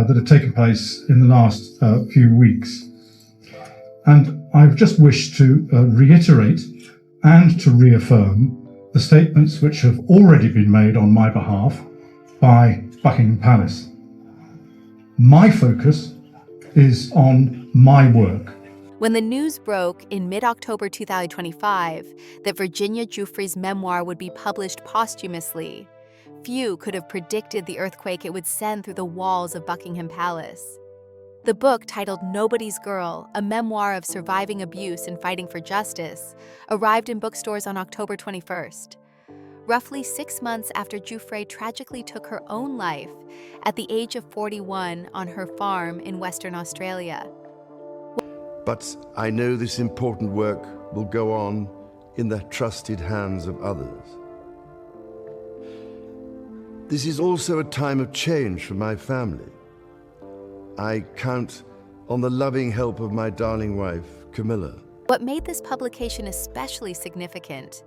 that have taken place in the last few weeks. And I've just wished to reiterate and to reaffirm the statements which have already been made on my behalf by Buckingham Palace. My focus is on my work. When the news broke in mid-October 2025 that Virginia Giuffre's memoir would be published posthumously, few could have predicted the earthquake it would send through the walls of Buckingham Palace. The book, titled Nobody's Girl, a memoir of surviving abuse and fighting for justice, arrived in bookstores on October 21st. Roughly 6 months after Giuffre tragically took her own life at the age of 41 on her farm in Western Australia. But I know this important work will go on in the trusted hands of others. This is also a time of change for my family. I count on the loving help of my darling wife, Camilla. What made this publication especially significant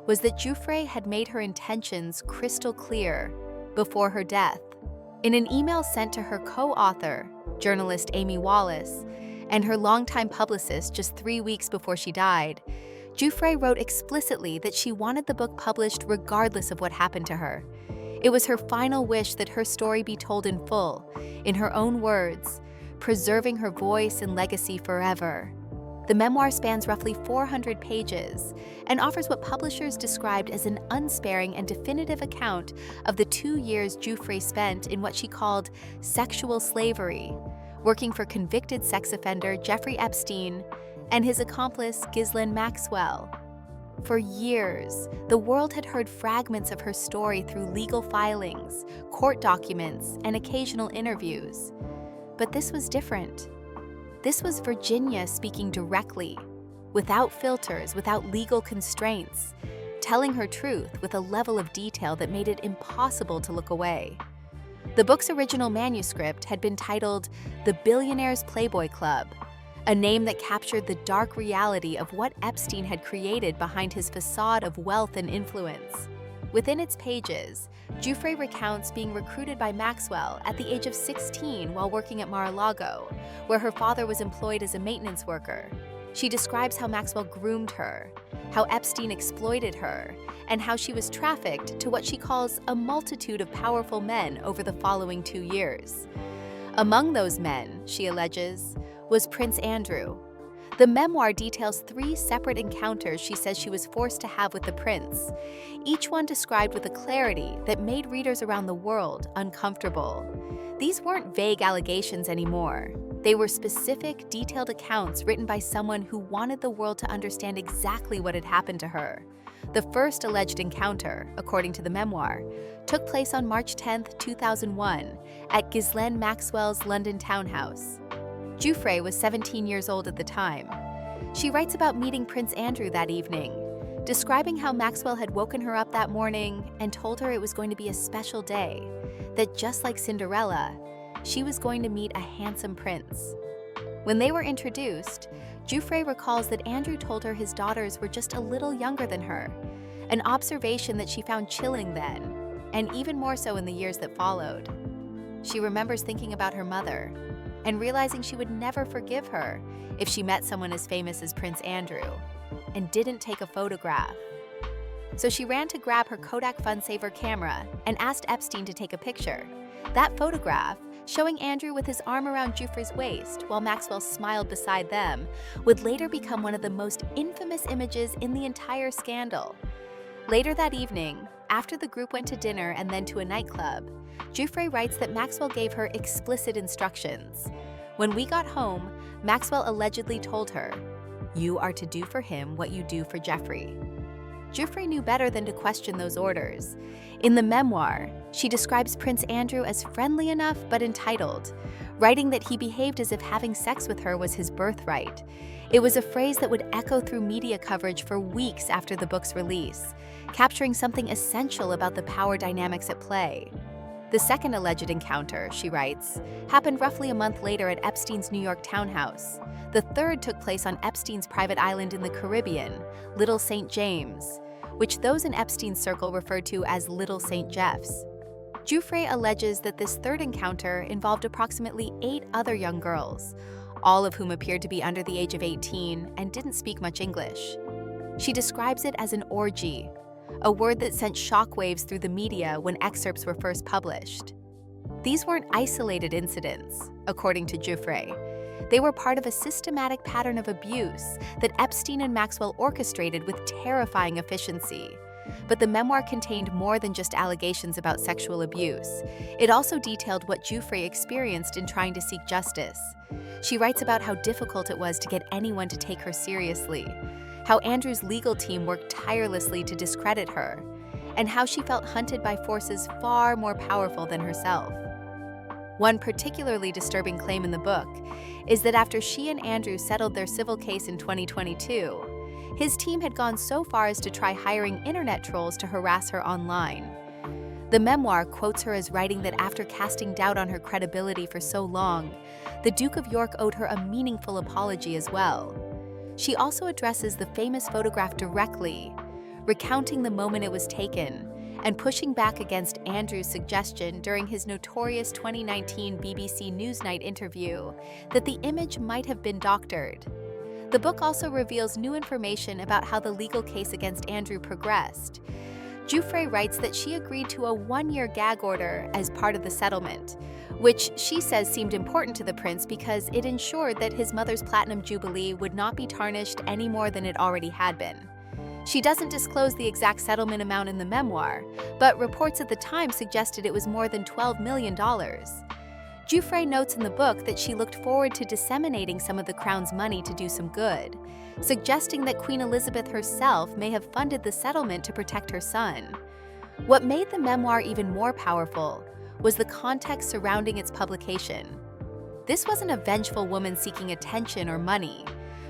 was that Giuffre had made her intentions crystal clear before her death. In an email sent to her co-author, journalist Amy Wallace, and her longtime publicist just 3 weeks before she died, Giuffre wrote explicitly that she wanted the book published regardless of what happened to her. It was her final wish that her story be told in full, in her own words, preserving her voice and legacy forever. The memoir spans roughly 400 pages and offers what publishers described as an unsparing and definitive account of the 2 years Giuffre spent in what she called sexual slavery, working for convicted sex offender Jeffrey Epstein and his accomplice Ghislaine Maxwell. For years, the world had heard fragments of her story through legal filings, court documents, and occasional interviews. But this was different. This was Virginia speaking directly, without filters, without legal constraints, telling her truth with a level of detail that made it impossible to look away. The book's original manuscript had been titled The Billionaire's Playboy Club, a name that captured the dark reality of what Epstein had created behind his facade of wealth and influence. Within its pages, Giuffre recounts being recruited by Maxwell at the age of 16 while working at Mar-a-Lago, where her father was employed as a maintenance worker. She describes how Maxwell groomed her, how Epstein exploited her, and how she was trafficked to what she calls a multitude of powerful men over the following 2 years. Among those men, she alleges, was Prince Andrew. The memoir details 3 separate encounters she says she was forced to have with the prince, each one described with a clarity that made readers around the world uncomfortable. These weren't vague allegations anymore. They were specific, detailed accounts written by someone who wanted the world to understand exactly what had happened to her. The first alleged encounter, according to the memoir, took place on March 10, 2001, at Ghislaine Maxwell's London townhouse. Giuffre was 17 years old at the time. She writes about meeting Prince Andrew that evening, describing how Maxwell had woken her up that morning and told her it was going to be a special day, that just like Cinderella, she was going to meet a handsome prince. When they were introduced, Giuffre recalls that Andrew told her his daughters were just a little younger than her, an observation that she found chilling then, and even more so in the years that followed. She remembers thinking about her mother, and realizing she would never forgive her if she met someone as famous as Prince Andrew, and didn't take a photograph. So she ran to grab her Kodak FunSaver camera and asked Epstein to take a picture. That photograph, showing Andrew with his arm around Giuffre's waist while Maxwell smiled beside them, would later become one of the most infamous images in the entire scandal. Later that evening, after the group went to dinner and then to a nightclub, Giuffre writes that Maxwell gave her explicit instructions. When we got home, Maxwell allegedly told her, "You are to do for him what you do for Jeffrey." Giuffre knew better than to question those orders. In the memoir, she describes Prince Andrew as friendly enough but entitled, writing that he behaved as if having sex with her was his birthright. It was a phrase that would echo through media coverage for weeks after the book's release, capturing something essential about the power dynamics at play. The second alleged encounter, she writes, happened roughly a month later at Epstein's New York townhouse. The third took place on Epstein's private island in the Caribbean, Little St. James, which those in Epstein's circle referred to as Little St. Jeff's. Giuffre alleges that this third encounter involved approximately 8 other young girls, all of whom appeared to be under the age of 18 and didn't speak much English. She describes it as an orgy, a word that sent shockwaves through the media when excerpts were first published. These weren't isolated incidents, according to Giuffre. They were part of a systematic pattern of abuse that Epstein and Maxwell orchestrated with terrifying efficiency. But the memoir contained more than just allegations about sexual abuse. It also detailed what Giuffre experienced in trying to seek justice. She writes about how difficult it was to get anyone to take her seriously, how Andrew's legal team worked tirelessly to discredit her, and how she felt hunted by forces far more powerful than herself. One particularly disturbing claim in the book is that after she and Andrew settled their civil case in 2022, his team had gone so far as to try hiring internet trolls to harass her online. The memoir quotes her as writing that after casting doubt on her credibility for so long, the Duke of York owed her a meaningful apology as well. She also addresses the famous photograph directly, recounting the moment it was taken and pushing back against Andrew's suggestion during his notorious 2019 BBC Newsnight interview that the image might have been doctored. The book also reveals new information about how the legal case against Andrew progressed. Giuffre writes that she agreed to a 1-year gag order as part of the settlement, which she says seemed important to the prince because it ensured that his mother's platinum jubilee would not be tarnished any more than it already had been. She doesn't disclose the exact settlement amount in the memoir, but reports at the time suggested it was more than $12 million. Giuffre notes in the book that she looked forward to disseminating some of the crown's money to do some good, suggesting that Queen Elizabeth herself may have funded the settlement to protect her son. What made the memoir even more powerful was the context surrounding its publication. This wasn't a vengeful woman seeking attention or money.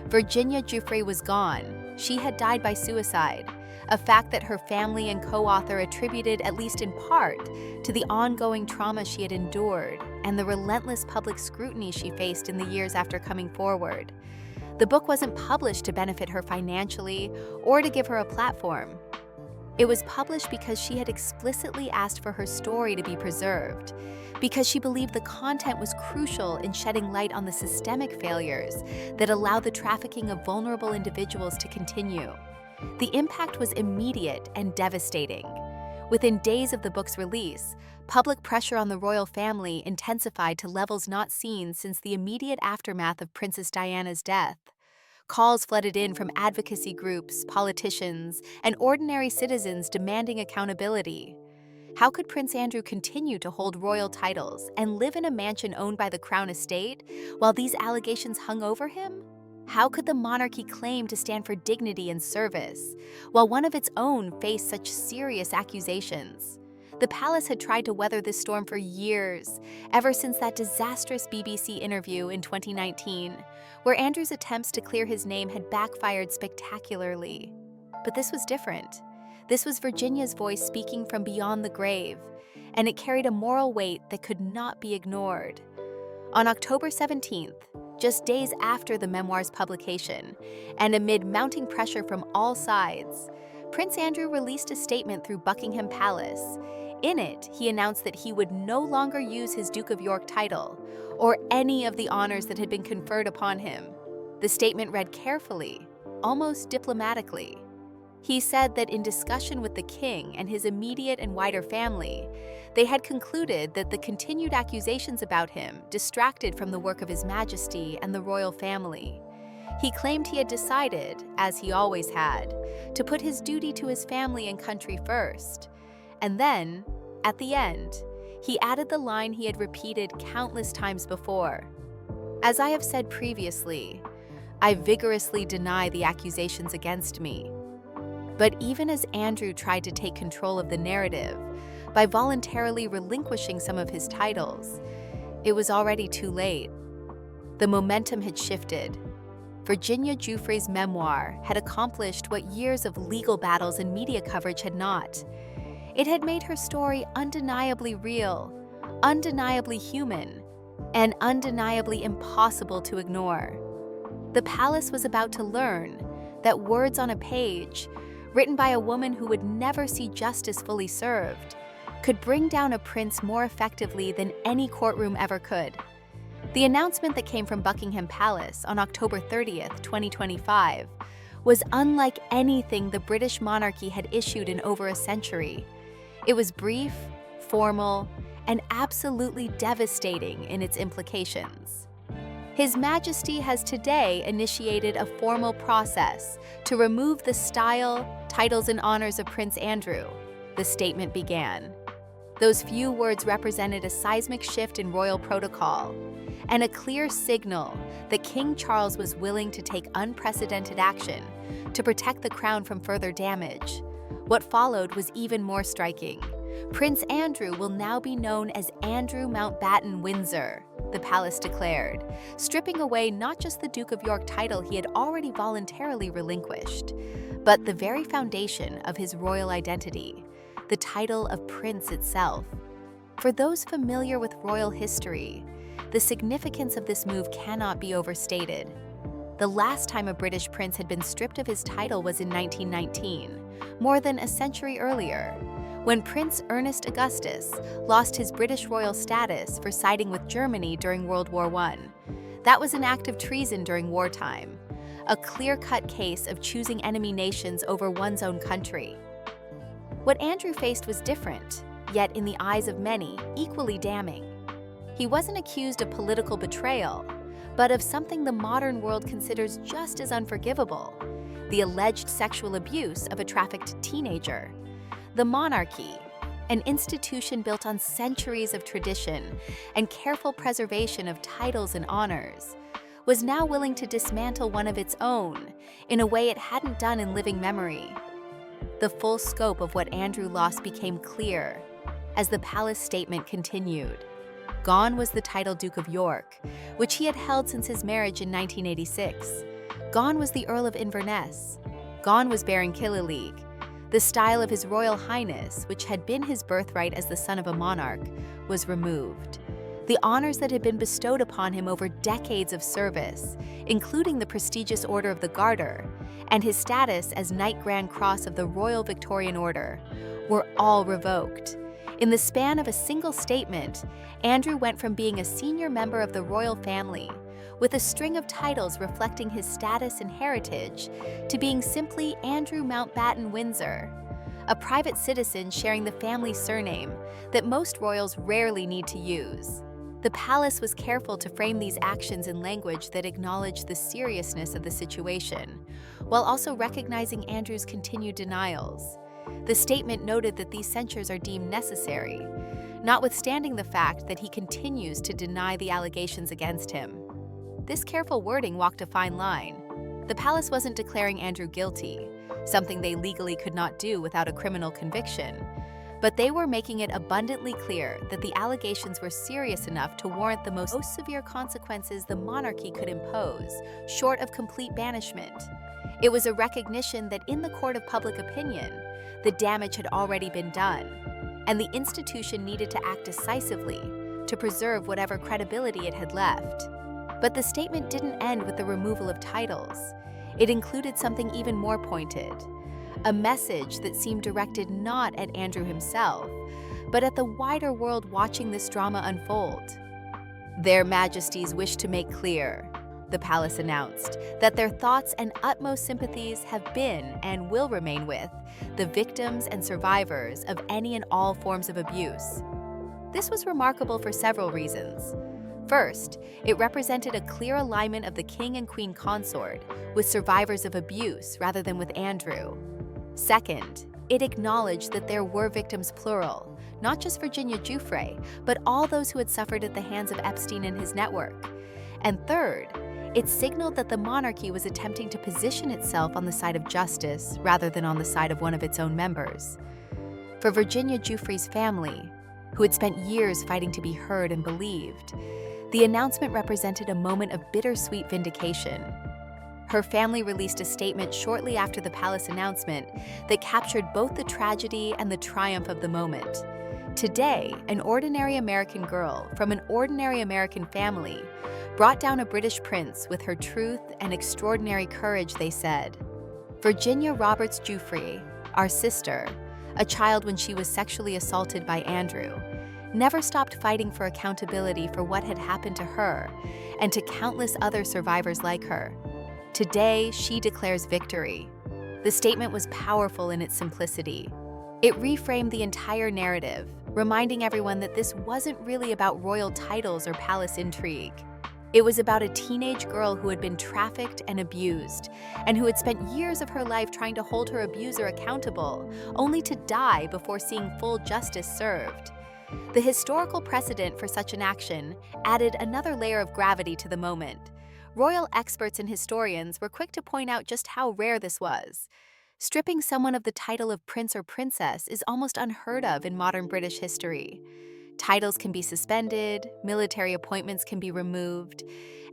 Virginia Giuffre was gone. She had died by suicide, a fact that her family and co-author attributed at least in part to the ongoing trauma she had endured and the relentless public scrutiny she faced in the years after coming forward. The book wasn't published to benefit her financially or to give her a platform. It was published because she had explicitly asked for her story to be preserved, because she believed the content was crucial in shedding light on the systemic failures that allow the trafficking of vulnerable individuals to continue. The impact was immediate and devastating. Within days of the book's release, public pressure on the royal family intensified to levels not seen since the immediate aftermath of Princess Diana's death. Calls flooded in from advocacy groups, politicians, and ordinary citizens demanding accountability. How could Prince Andrew continue to hold royal titles and live in a mansion owned by the Crown estate while these allegations hung over him? How could the monarchy claim to stand for dignity and service while one of its own faced such serious accusations? The palace had tried to weather this storm for years, ever since that disastrous BBC interview in 2019, where Andrew's attempts to clear his name had backfired spectacularly. But this was different. This was Virginia's voice speaking from beyond the grave, and it carried a moral weight that could not be ignored. On October 17th, just days after the memoir's publication, and amid mounting pressure from all sides, Prince Andrew released a statement through Buckingham Palace. In it, he announced that he would no longer use his Duke of York title, or any of the honors that had been conferred upon him. The statement read carefully, almost diplomatically. He said that in discussion with the king and his immediate and wider family, they had concluded that the continued accusations about him distracted from the work of His Majesty and the royal family. He claimed he had decided, as he always had, to put his duty to his family and country first. And then, at the end, he added the line he had repeated countless times before. As I have said previously, I vigorously deny the accusations against me. But even as Andrew tried to take control of the narrative by voluntarily relinquishing some of his titles, it was already too late. The momentum had shifted. Virginia Giuffre's memoir had accomplished what years of legal battles and media coverage had not. It had made her story undeniably real, undeniably human, and undeniably impossible to ignore. The palace was about to learn that words on a page, written by a woman who would never see justice fully served, could bring down a prince more effectively than any courtroom ever could. The announcement that came from Buckingham Palace on October 30th, 2025, was unlike anything the British monarchy had issued in over a century. It was brief, formal, and absolutely devastating in its implications. His Majesty has today initiated a formal process to remove the style, titles, and honors of Prince Andrew, the statement began. Those few words represented a seismic shift in royal protocol and a clear signal that King Charles was willing to take unprecedented action to protect the crown from further damage. What followed was even more striking. Prince Andrew will now be known as Andrew Mountbatten Windsor, the palace declared, stripping away not just the Duke of York title he had already voluntarily relinquished, but the very foundation of his royal identity, the title of prince itself. For those familiar with royal history, the significance of this move cannot be overstated. The last time a British prince had been stripped of his title was in 1919, more than a century earlier, when Prince Ernest Augustus lost his British royal status for siding with Germany during World War I. That was an act of treason during wartime, a clear-cut case of choosing enemy nations over one's own country. What Andrew faced was different, yet in the eyes of many, equally damning. He wasn't accused of political betrayal, but of something the modern world considers just as unforgivable: the alleged sexual abuse of a trafficked teenager. The monarchy, an institution built on centuries of tradition and careful preservation of titles and honors, was now willing to dismantle one of its own in a way it hadn't done in living memory. The full scope of what Andrew lost became clear as the palace statement continued. Gone was the title Duke of York, which he had held since his marriage in 1986. Gone was the Earl of Inverness. Gone was Baron Killyleagh. The style of His Royal Highness, which had been his birthright as the son of a monarch, was removed. The honors that had been bestowed upon him over decades of service, including the prestigious Order of the Garter and his status as Knight Grand Cross of the Royal Victorian Order, were all revoked. In the span of a single statement, Andrew went from being a senior member of the royal family, with a string of titles reflecting his status and heritage, to being simply Andrew Mountbatten Windsor, a private citizen sharing the family surname that most royals rarely need to use. The palace was careful to frame these actions in language that acknowledged the seriousness of the situation, while also recognizing Andrew's continued denials. The statement noted that these censures are deemed necessary, notwithstanding the fact that he continues to deny the allegations against him. This careful wording walked a fine line. The palace wasn't declaring Andrew guilty, something they legally could not do without a criminal conviction, but they were making it abundantly clear that the allegations were serious enough to warrant the most severe consequences the monarchy could impose, short of complete banishment. It was a recognition that in the court of public opinion, the damage had already been done, and the institution needed to act decisively to preserve whatever credibility it had left. But the statement didn't end with the removal of titles. It included something even more pointed, a message that seemed directed not at Andrew himself, but at the wider world watching this drama unfold. Their Majesties wish to make clear, the palace announced, that their thoughts and utmost sympathies have been and will remain with the victims and survivors of any and all forms of abuse. This was remarkable for several reasons. First, it represented a clear alignment of the king and queen consort with survivors of abuse rather than with Andrew. Second, it acknowledged that there were victims plural, not just Virginia Giuffre, but all those who had suffered at the hands of Epstein and his network. And third, it signaled that the monarchy was attempting to position itself on the side of justice rather than on the side of one of its own members. For Virginia Giuffre's family, who had spent years fighting to be heard and believed, the announcement represented a moment of bittersweet vindication. Her family released a statement shortly after the palace announcement that captured both the tragedy and the triumph of the moment. Today, an ordinary American girl from an ordinary American family brought down a British prince with her truth and extraordinary courage, they said. Virginia Roberts Giuffre, our sister, a child when she was sexually assaulted by Andrew, never stopped fighting for accountability for what had happened to her and to countless other survivors like her. Today, she declares victory. The statement was powerful in its simplicity. It reframed the entire narrative, reminding everyone that this wasn't really about royal titles or palace intrigue. It was about a teenage girl who had been trafficked and abused, and who had spent years of her life trying to hold her abuser accountable, only to die before seeing full justice served. The historical precedent for such an action added another layer of gravity to the moment. Royal experts and historians were quick to point out just how rare this was. Stripping someone of the title of prince or princess is almost unheard of in modern British history. Titles can be suspended, military appointments can be removed,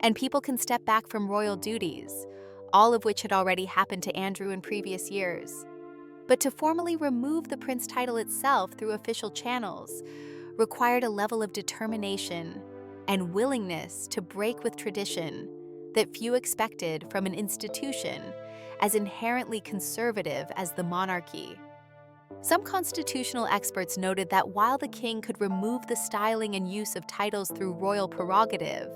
and people can step back from royal duties, all of which had already happened to Andrew in previous years. But to formally remove the prince title itself through official channels required a level of determination and willingness to break with tradition that few expected from an institution as inherently conservative as the monarchy. Some constitutional experts noted that while the king could remove the styling and use of titles through royal prerogative,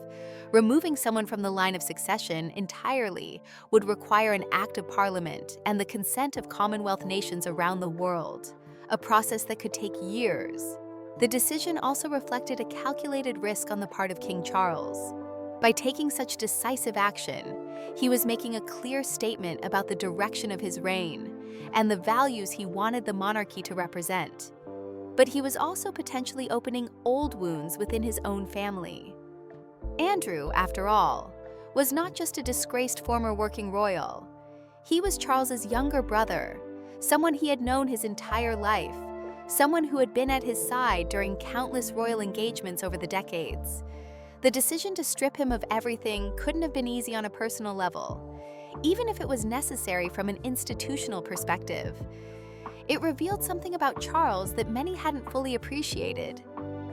removing someone from the line of succession entirely would require an act of parliament and the consent of Commonwealth nations around the world, a process that could take years. The decision also reflected a calculated risk on the part of King Charles. By taking such decisive action, he was making a clear statement about the direction of his reign and the values he wanted the monarchy to represent. But he was also potentially opening old wounds within his own family. Andrew, after all, was not just a disgraced former working royal. He was Charles's younger brother, someone he had known his entire life, someone who had been at his side during countless royal engagements over the decades. The decision to strip him of everything couldn't have been easy on a personal level, even if it was necessary from an institutional perspective. It revealed something about Charles that many hadn't fully appreciated.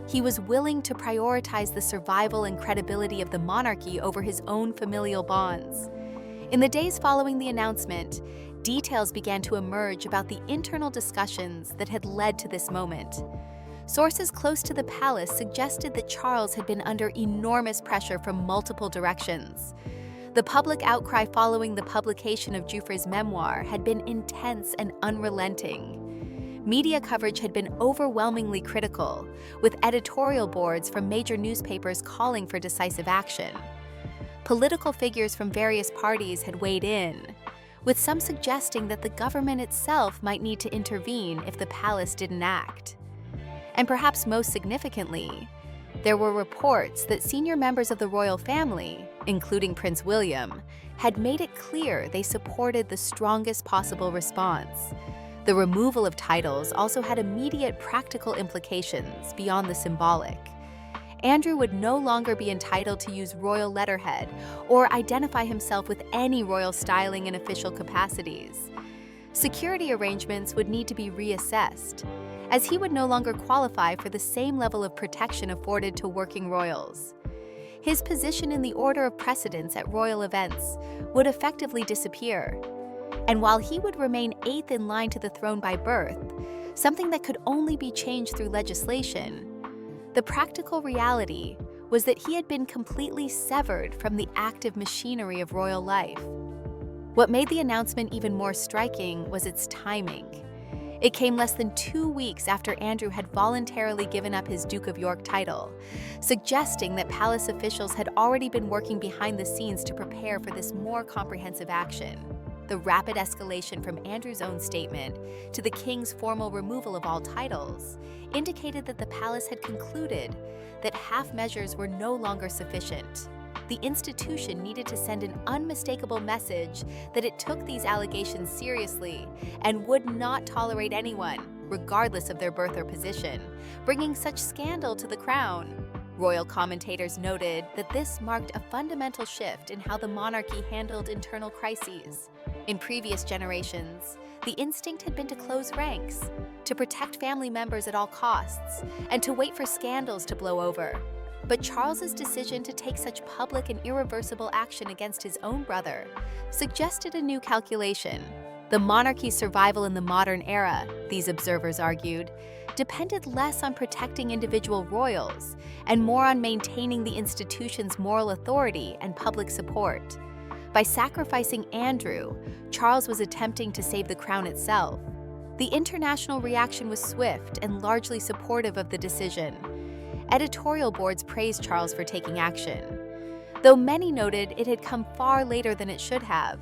He was willing to prioritize the survival and credibility of the monarchy over his own familial bonds. In the days following the announcement, details began to emerge about the internal discussions that had led to this moment. Sources close to the palace suggested that Charles had been under enormous pressure from multiple directions. The public outcry following the publication of Giuffre's memoir had been intense and unrelenting. Media coverage had been overwhelmingly critical, with editorial boards from major newspapers calling for decisive action. Political figures from various parties had weighed in, with some suggesting that the government itself might need to intervene if the palace didn't act. And perhaps most significantly, there were reports that senior members of the royal family, including Prince William, had made it clear they supported the strongest possible response. The removal of titles also had immediate practical implications beyond the symbolic. Andrew would no longer be entitled to use royal letterhead or identify himself with any royal styling in official capacities. Security arrangements would need to be reassessed, as he would no longer qualify for the same level of protection afforded to working royals. His position in the order of precedence at royal events would effectively disappear. And while he would remain eighth in line to the throne by birth, something that could only be changed through legislation, the practical reality was that he had been completely severed from the active machinery of royal life. What made the announcement even more striking was its timing. It came less than 2 weeks after Andrew had voluntarily given up his Duke of York title, suggesting that palace officials had already been working behind the scenes to prepare for this more comprehensive action. The rapid escalation from Andrew's own statement to the king's formal removal of all titles indicated that the palace had concluded that half measures were no longer sufficient. The institution needed to send an unmistakable message that it took these allegations seriously and would not tolerate anyone, regardless of their birth or position, bringing such scandal to the crown. Royal commentators noted that this marked a fundamental shift in how the monarchy handled internal crises. In previous generations, the instinct had been to close ranks, to protect family members at all costs, and to wait for scandals to blow over. But Charles's decision to take such public and irreversible action against his own brother suggested a new calculation. The monarchy's survival in the modern era, these observers argued, depended less on protecting individual royals and more on maintaining the institution's moral authority and public support. By sacrificing Andrew, Charles was attempting to save the crown itself. The international reaction was swift and largely supportive of the decision. Editorial boards praised Charles for taking action, though many noted it had come far later than it should have.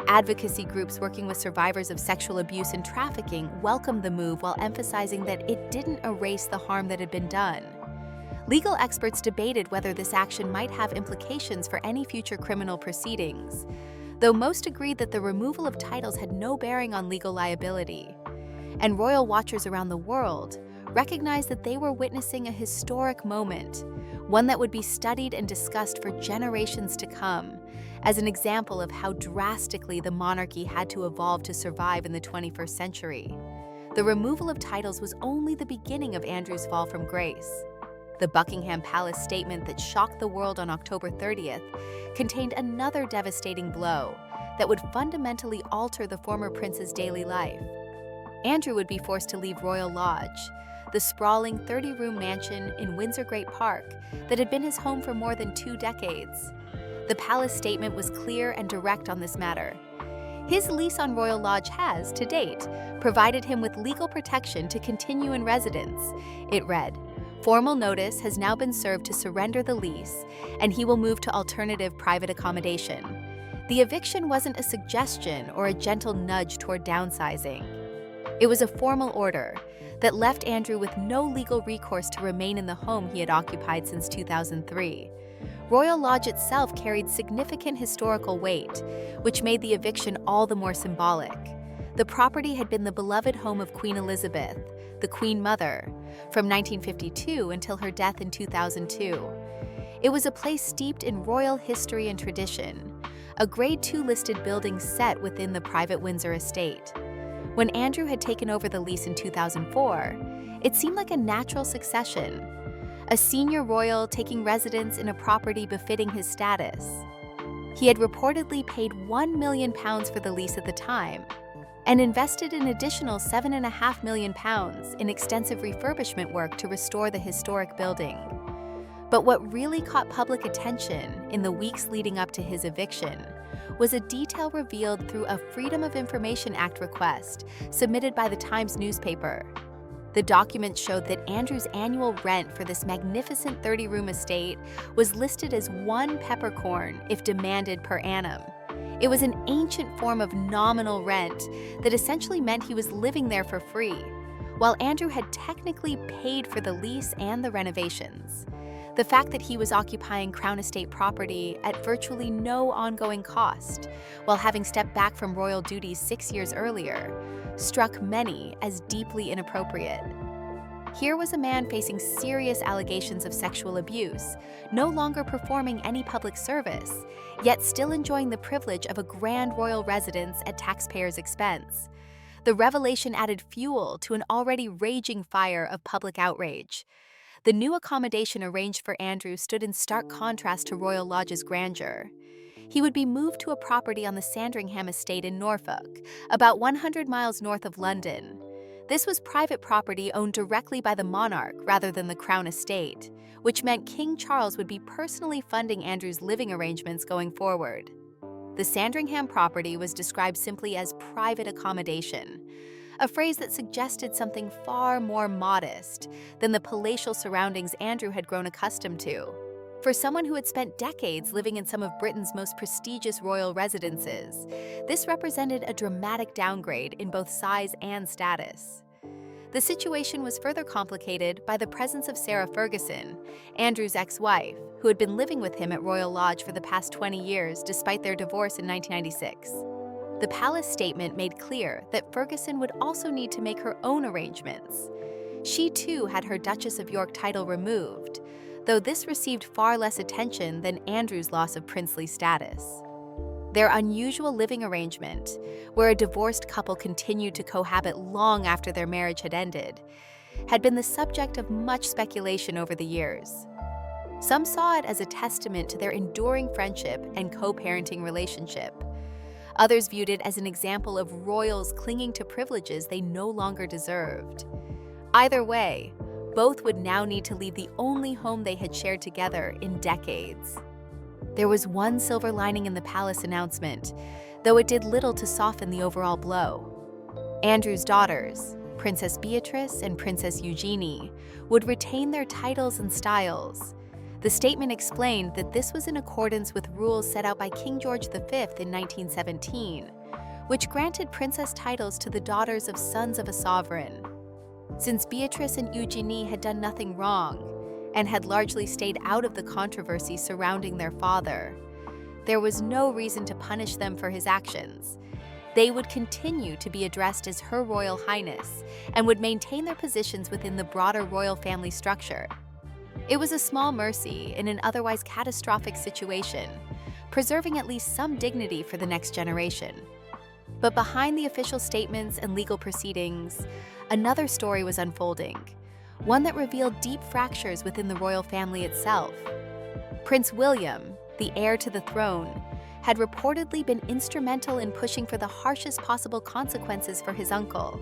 Advocacy groups working with survivors of sexual abuse and trafficking welcomed the move while emphasizing that it didn't erase the harm that had been done. Legal experts debated whether this action might have implications for any future criminal proceedings, though most agreed that the removal of titles had no bearing on legal liability. And royal watchers around the world recognized that they were witnessing a historic moment, one that would be studied and discussed for generations to come, as an example of how drastically the monarchy had to evolve to survive in the 21st century. The removal of titles was only the beginning of Andrew's fall from grace. The Buckingham Palace statement that shocked the world on October 30th contained another devastating blow that would fundamentally alter the former prince's daily life. Andrew would be forced to leave Royal Lodge, the sprawling 30-room mansion in Windsor Great Park that had been his home for more than 2 decades. The palace statement was clear and direct on this matter. His lease on Royal Lodge has, to date, provided him with legal protection to continue in residence. It read, "Formal notice has now been served to surrender the lease, and he will move to alternative private accommodation." The eviction wasn't a suggestion or a gentle nudge toward downsizing. It was a formal order that left Andrew with no legal recourse to remain in the home he had occupied since 2003. Royal Lodge itself carried significant historical weight, which made the eviction all the more symbolic. The property had been the beloved home of Queen Elizabeth, the Queen Mother, from 1952 until her death in 2002. It was a place steeped in royal history and tradition, a Grade II listed building set within the private Windsor estate. When Andrew had taken over the lease in 2004, it seemed like a natural succession, a senior royal taking residence in a property befitting his status. He had reportedly paid £1 million for the lease at the time, and invested an additional £7.5 million in extensive refurbishment work to restore the historic building. But what really caught public attention in the weeks leading up to his eviction was a detail revealed through a Freedom of Information Act request submitted by the Times newspaper. The document showed that Andrew's annual rent for this magnificent 30-room estate was listed as 1 peppercorn if demanded per annum. It was an ancient form of nominal rent that essentially meant he was living there for free, while Andrew had technically paid for the lease and the renovations. The fact that he was occupying Crown Estate property at virtually no ongoing cost, while having stepped back from royal duties 6 years earlier, struck many as deeply inappropriate. Here was a man facing serious allegations of sexual abuse, no longer performing any public service, yet still enjoying the privilege of a grand royal residence at taxpayers' expense. The revelation added fuel to an already raging fire of public outrage. The new accommodation arranged for Andrew stood in stark contrast to Royal Lodge's grandeur. He would be moved to a property on the Sandringham estate in Norfolk, about 100 miles north of London. This was private property owned directly by the monarch rather than the Crown Estate, which meant King Charles would be personally funding Andrew's living arrangements going forward. The Sandringham property was described simply as private accommodation, a phrase that suggested something far more modest than the palatial surroundings Andrew had grown accustomed to. For someone who had spent decades living in some of Britain's most prestigious royal residences, this represented a dramatic downgrade in both size and status. The situation was further complicated by the presence of Sarah Ferguson, Andrew's ex-wife, who had been living with him at Royal Lodge for the past 20 years despite their divorce in 1996. The palace statement made clear that Ferguson would also need to make her own arrangements. She too had her Duchess of York title removed, though this received far less attention than Andrew's loss of princely status. Their unusual living arrangement, where a divorced couple continued to cohabit long after their marriage had ended, had been the subject of much speculation over the years. Some saw it as a testament to their enduring friendship and co-parenting relationship. Others viewed it as an example of royals clinging to privileges they no longer deserved. Either way, both would now need to leave the only home they had shared together in decades. There was one silver lining in the palace announcement, though it did little to soften the overall blow. Andrew's daughters, Princess Beatrice and Princess Eugenie, would retain their titles and styles. The statement explained that this was in accordance with rules set out by King George V in 1917, which granted princess titles to the daughters of sons of a sovereign. Since Beatrice and Eugenie had done nothing wrong and had largely stayed out of the controversy surrounding their father, there was no reason to punish them for his actions. They would continue to be addressed as Her Royal Highness and would maintain their positions within the broader royal family structure. It was a small mercy in an otherwise catastrophic situation, preserving at least some dignity for the next generation. But behind the official statements and legal proceedings, another story was unfolding, one that revealed deep fractures within the royal family itself. Prince William, the heir to the throne, had reportedly been instrumental in pushing for the harshest possible consequences for his uncle.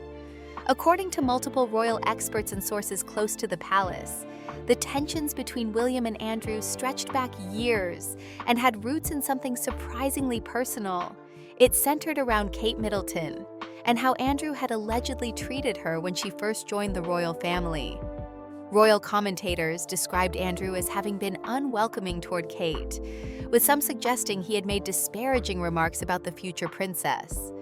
According to multiple royal experts and sources close to the palace, the tensions between William and Andrew stretched back years and had roots in something surprisingly personal. It centered around Kate Middleton and how Andrew had allegedly treated her when she first joined the royal family. Royal commentators described Andrew as having been unwelcoming toward Kate, with some suggesting he had made disparaging remarks about the future princess.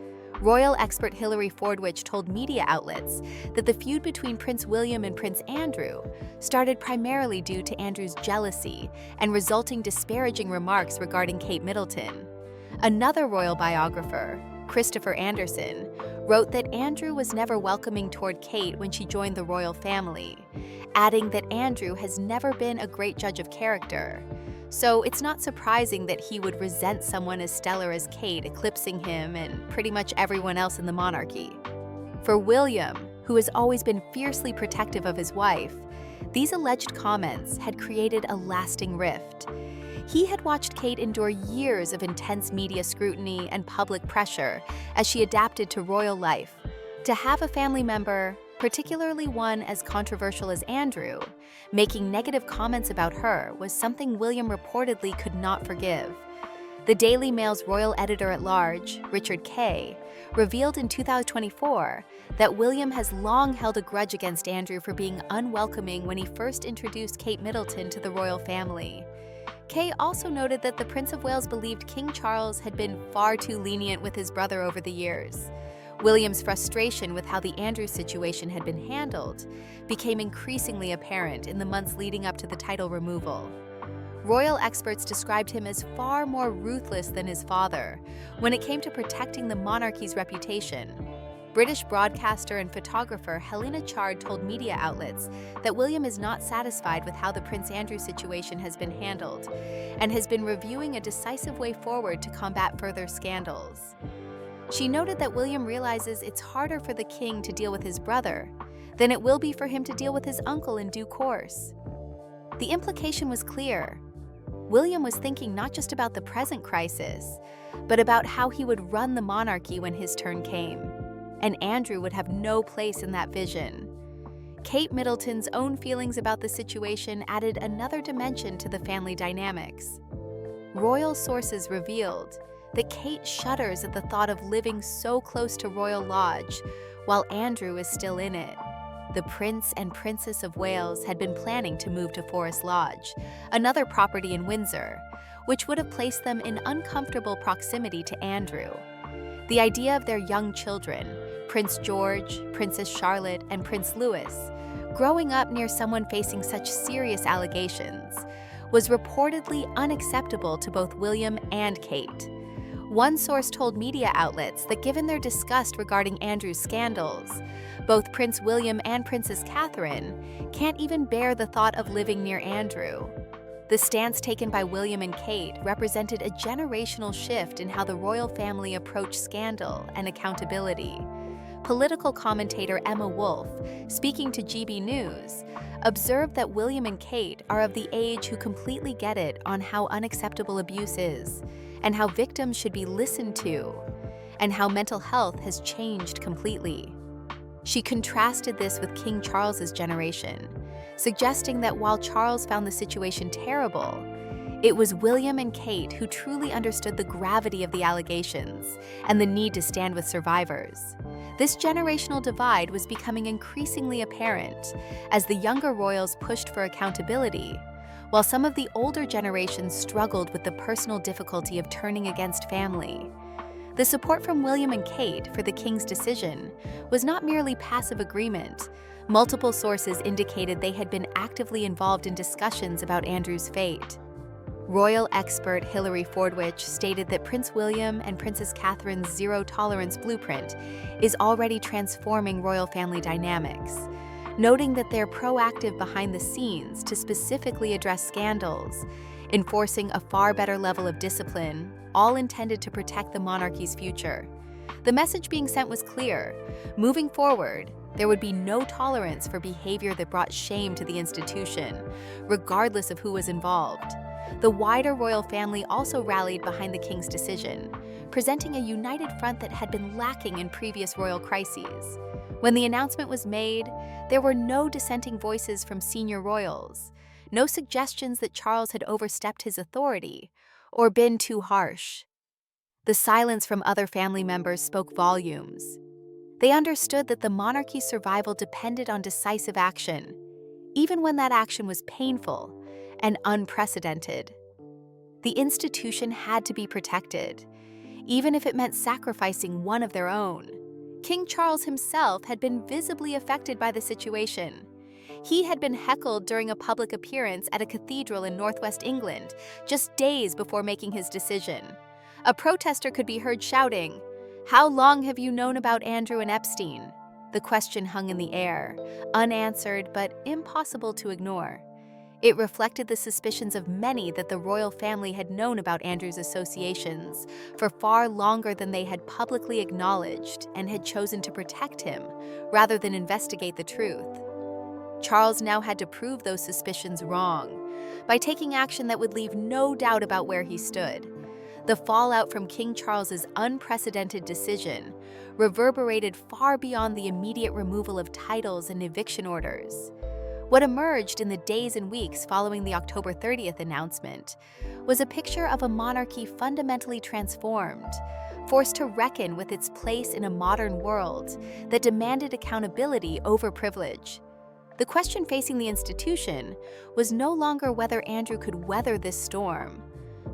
Royal expert Hilary Fordwich told media outlets that the feud between Prince William and Prince Andrew started primarily due to Andrew's jealousy and resulting disparaging remarks regarding Kate Middleton. Another royal biographer, Christopher Anderson, wrote that Andrew was never welcoming toward Kate when she joined the royal family, adding that Andrew has never been a great judge of character. So it's not surprising that he would resent someone as stellar as Kate eclipsing him and pretty much everyone else in the monarchy. For William, who has always been fiercely protective of his wife, these alleged comments had created a lasting rift. He had watched Kate endure years of intense media scrutiny and public pressure as she adapted to royal life. To have a family member, particularly one as controversial as Andrew, making negative comments about her was something William reportedly could not forgive. The Daily Mail's royal editor-at-large, Richard Kay, revealed in 2024 that William has long held a grudge against Andrew for being unwelcoming when he first introduced Kate Middleton to the royal family. Kay also noted that the Prince of Wales believed King Charles had been far too lenient with his brother over the years. William's frustration with how the Andrew situation had been handled became increasingly apparent in the months leading up to the title removal. Royal experts described him as far more ruthless than his father when it came to protecting the monarchy's reputation. British broadcaster and photographer Helena Chard told media outlets that William is not satisfied with how the Prince Andrew situation has been handled and has been reviewing a decisive way forward to combat further scandals. She noted that William realizes it's harder for the king to deal with his brother than it will be for him to deal with his uncle in due course. The implication was clear. William was thinking not just about the present crisis, but about how he would run the monarchy when his turn came. And Andrew would have no place in that vision. Kate Middleton's own feelings about the situation added another dimension to the family dynamics. Royal sources revealed that Kate shudders at the thought of living so close to Royal Lodge while Andrew is still in it. The Prince and Princess of Wales had been planning to move to Forest Lodge, another property in Windsor, which would have placed them in uncomfortable proximity to Andrew. The idea of their young children, Prince George, Princess Charlotte, and Prince Louis, growing up near someone facing such serious allegations, was reportedly unacceptable to both William and Kate. One source told media outlets that given their disgust regarding Andrew's scandals, both Prince William and Princess Catherine can't even bear the thought of living near Andrew. The stance taken by William and Kate represented a generational shift in how the royal family approached scandal and accountability. Political commentator Emma Wolfe, speaking to GB News, observed that William and Kate are of the age who completely get it on how unacceptable abuse is and how victims should be listened to. and how mental health has changed completely. She contrasted this with King Charles's generation, suggesting that while Charles found the situation terrible, it was William and Kate who truly understood the gravity of the allegations and the need to stand with survivors. This generational divide was becoming increasingly apparent as the younger royals pushed for accountability, while some of the older generations struggled with the personal difficulty of turning against family. The support from William and Kate for the king's decision was not merely passive agreement. Multiple sources indicated they had been actively involved in discussions about Andrew's fate. Royal expert Hilary Fordwich stated that Prince William and Princess Catherine's zero-tolerance blueprint is already transforming royal family dynamics, noting that they're proactive behind the scenes to specifically address scandals, enforcing a far better level of discipline, all intended to protect the monarchy's future. The message being sent was clear. Moving forward, there would be no tolerance for behavior that brought shame to the institution, regardless of who was involved. The wider royal family also rallied behind the king's decision, presenting a united front that had been lacking in previous royal crises. When the announcement was made, there were no dissenting voices from senior royals, no suggestions that Charles had overstepped his authority or been too harsh. The silence from other family members spoke volumes. They understood that the monarchy's survival depended on decisive action, even when that action was painful and unprecedented. The institution had to be protected, even if it meant sacrificing one of their own. King Charles himself had been visibly affected by the situation. He had been heckled during a public appearance at a cathedral in northwest England, just days before making his decision. A protester could be heard shouting, "How long have you known about Andrew and Epstein?" The question hung in the air, unanswered but impossible to ignore. It reflected the suspicions of many that the royal family had known about Andrew's associations for far longer than they had publicly acknowledged and had chosen to protect him rather than investigate the truth. Charles now had to prove those suspicions wrong by taking action that would leave no doubt about where he stood. The fallout from King Charles's unprecedented decision reverberated far beyond the immediate removal of titles and eviction orders. What emerged in the days and weeks following the October 30th announcement was a picture of a monarchy fundamentally transformed, forced to reckon with its place in a modern world that demanded accountability over privilege. The question facing the institution was no longer whether Andrew could weather this storm,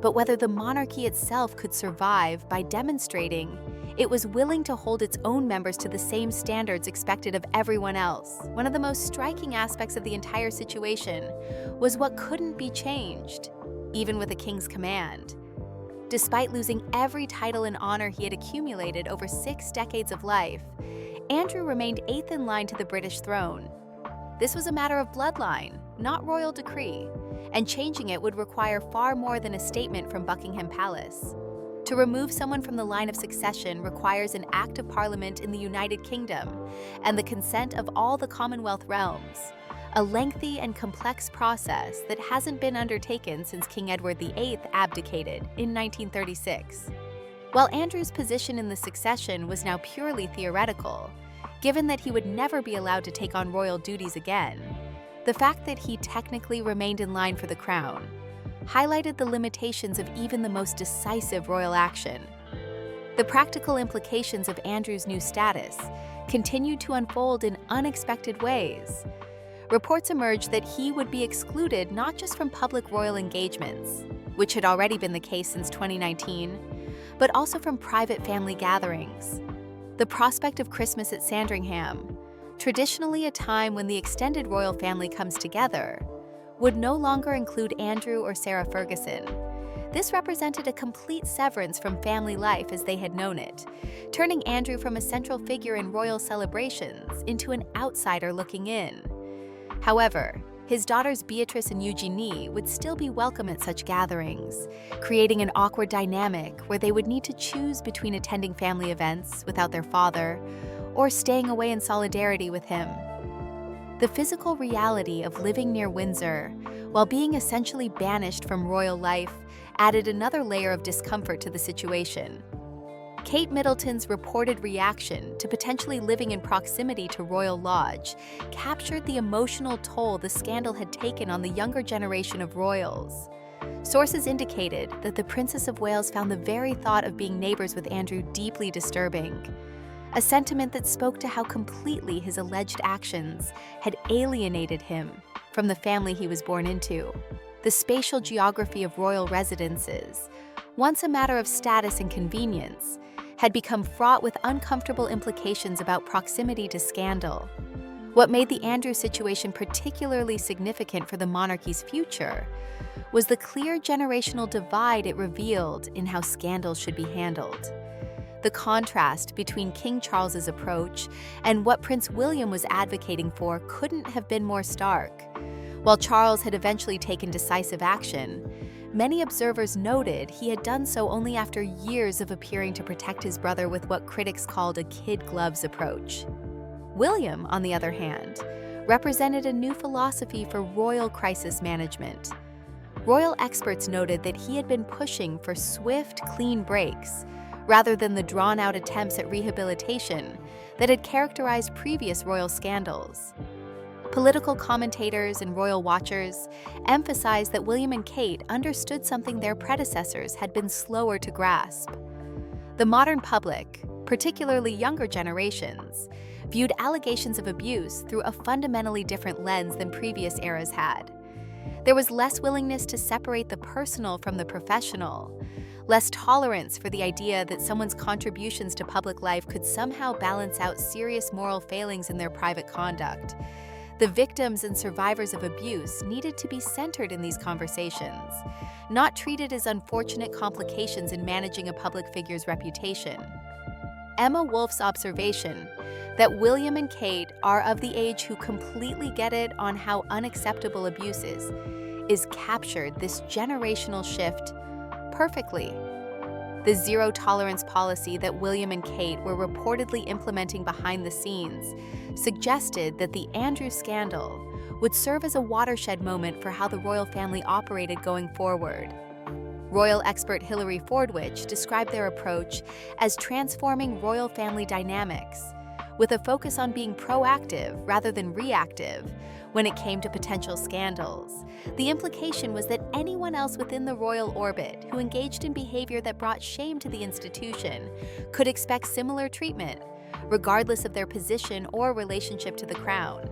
but whether the monarchy itself could survive by demonstrating it was willing to hold its own members to the same standards expected of everyone else. One of the most striking aspects of the entire situation was what couldn't be changed, even with a king's command. Despite losing every title and honor he had accumulated over 6 decades of life, Andrew remained 8th in line to the British throne. This was a matter of bloodline, not royal decree, and changing it would require far more than a statement from Buckingham Palace. To remove someone from the line of succession requires an act of parliament in the United Kingdom and the consent of all the Commonwealth realms, a lengthy and complex process that hasn't been undertaken since King Edward VIII abdicated in 1936. While Andrew's position in the succession was now purely theoretical, given that he would never be allowed to take on royal duties again, the fact that he technically remained in line for the crown highlighted the limitations of even the most decisive royal action. The practical implications of Andrew's new status continued to unfold in unexpected ways. Reports emerged that he would be excluded not just from public royal engagements, which had already been the case since 2019, but also from private family gatherings. The prospect of Christmas at Sandringham, traditionally a time when the extended royal family comes together, would no longer include Andrew or Sarah Ferguson. This represented a complete severance from family life as they had known it, turning Andrew from a central figure in royal celebrations into an outsider looking in. However, his daughters Beatrice and Eugenie would still be welcome at such gatherings, creating an awkward dynamic where they would need to choose between attending family events without their father or staying away in solidarity with him. The physical reality of living near Windsor, while being essentially banished from royal life, added another layer of discomfort to the situation. Kate Middleton's reported reaction to potentially living in proximity to Royal Lodge captured the emotional toll the scandal had taken on the younger generation of royals. Sources indicated that the Princess of Wales found the very thought of being neighbors with Andrew deeply disturbing, a sentiment that spoke to how completely his alleged actions had alienated him from the family he was born into. The spatial geography of royal residences, once a matter of status and convenience, had become fraught with uncomfortable implications about proximity to scandal. What made the Andrew situation particularly significant for the monarchy's future was the clear generational divide it revealed in how scandals should be handled. The contrast between King Charles's approach and what Prince William was advocating for couldn't have been more stark. While Charles had eventually taken decisive action, many observers noted he had done so only after years of appearing to protect his brother with what critics called a kid gloves approach. William, on the other hand, represented a new philosophy for royal crisis management. Royal experts noted that he had been pushing for swift, clean breaks, rather than the drawn-out attempts at rehabilitation that had characterized previous royal scandals. Political commentators and royal watchers emphasized that William and Kate understood something their predecessors had been slower to grasp. The modern public, particularly younger generations, viewed allegations of abuse through a fundamentally different lens than previous eras had. There was less willingness to separate the personal from the professional, less tolerance for the idea that someone's contributions to public life could somehow balance out serious moral failings in their private conduct. The victims and survivors of abuse needed to be centered in these conversations, not treated as unfortunate complications in managing a public figure's reputation. Emma Wolfe's observation that William and Kate are of the age who completely get it on how unacceptable abuse is captured this generational shift perfectly. The zero-tolerance policy that William and Kate were reportedly implementing behind the scenes suggested that the Andrew scandal would serve as a watershed moment for how the royal family operated going forward. Royal expert Hilary Fordwich described their approach as transforming royal family dynamics, with a focus on being proactive rather than reactive when it came to potential scandals. The implication was that anyone else within the royal orbit who engaged in behavior that brought shame to the institution could expect similar treatment, regardless of their position or relationship to the crown.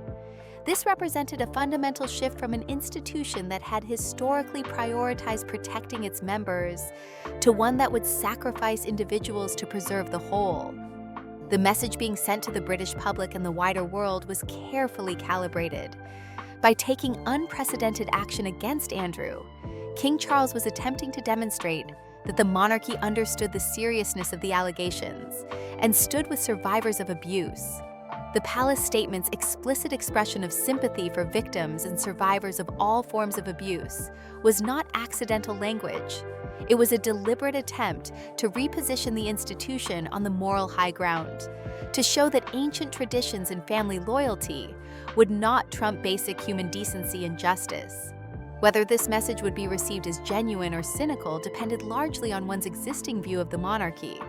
This represented a fundamental shift from an institution that had historically prioritized protecting its members to one that would sacrifice individuals to preserve the whole. The message being sent to the British public and the wider world was carefully calibrated. By taking unprecedented action against Andrew, King Charles was attempting to demonstrate that the monarchy understood the seriousness of the allegations and stood with survivors of abuse. The palace statement's explicit expression of sympathy for victims and survivors of all forms of abuse was not accidental language. It was a deliberate attempt to reposition the institution on the moral high ground, to show that ancient traditions and family loyalty would not trump basic human decency and justice. Whether this message would be received as genuine or cynical depended largely on one's existing view of the monarchy.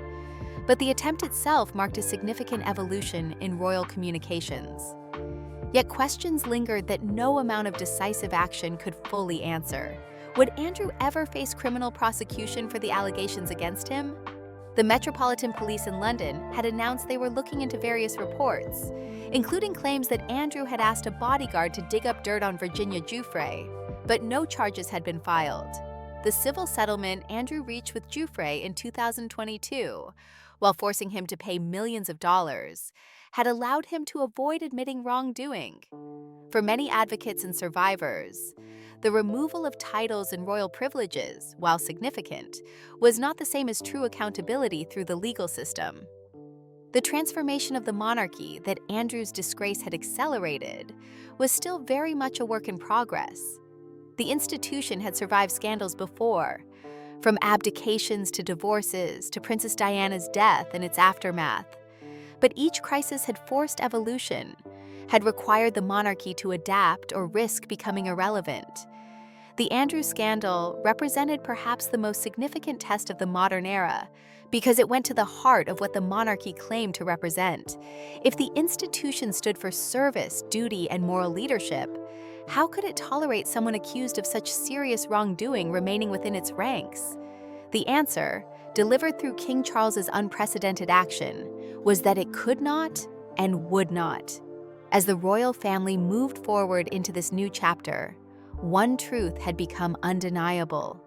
But the attempt itself marked a significant evolution in royal communications. Yet questions lingered that no amount of decisive action could fully answer. Would Andrew ever face criminal prosecution for the allegations against him? The Metropolitan Police in London had announced they were looking into various reports, including claims that Andrew had asked a bodyguard to dig up dirt on Virginia Giuffre, but no charges had been filed. The civil settlement Andrew reached with Giuffre in 2022, while forcing him to pay millions of dollars, had allowed him to avoid admitting wrongdoing. For many advocates and survivors, the removal of titles and royal privileges, while significant, was not the same as true accountability through the legal system. The transformation of the monarchy that Andrew's disgrace had accelerated was still very much a work in progress. The institution had survived scandals before, from abdications to divorces to Princess Diana's death and its aftermath. But each crisis had forced evolution, had required the monarchy to adapt or risk becoming irrelevant. The Andrews scandal represented perhaps the most significant test of the modern era, because it went to the heart of what the monarchy claimed to represent. If the institution stood for service, duty, and moral leadership, how could it tolerate someone accused of such serious wrongdoing remaining within its ranks? The answer, delivered through King Charles's unprecedented action, was that it could not and would not. As the royal family moved forward into this new chapter, one truth had become undeniable: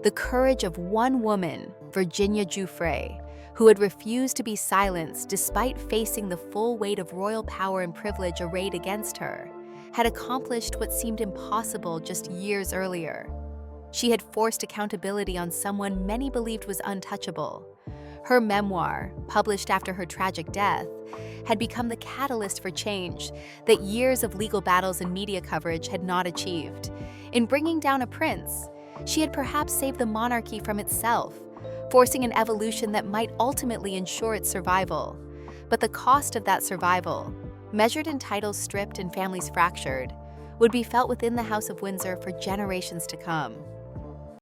the courage of one woman, Virginia Giuffre, who had refused to be silenced despite facing the full weight of royal power and privilege arrayed against her, had accomplished what seemed impossible just years earlier. She had forced accountability on someone many believed was untouchable. Her memoir, published after her tragic death, had become the catalyst for change that years of legal battles and media coverage had not achieved. In bringing down a prince, she had perhaps saved the monarchy from itself, forcing an evolution that might ultimately ensure its survival. But the cost of that survival, measured in titles stripped and families fractured, would be felt within the House of Windsor for generations to come.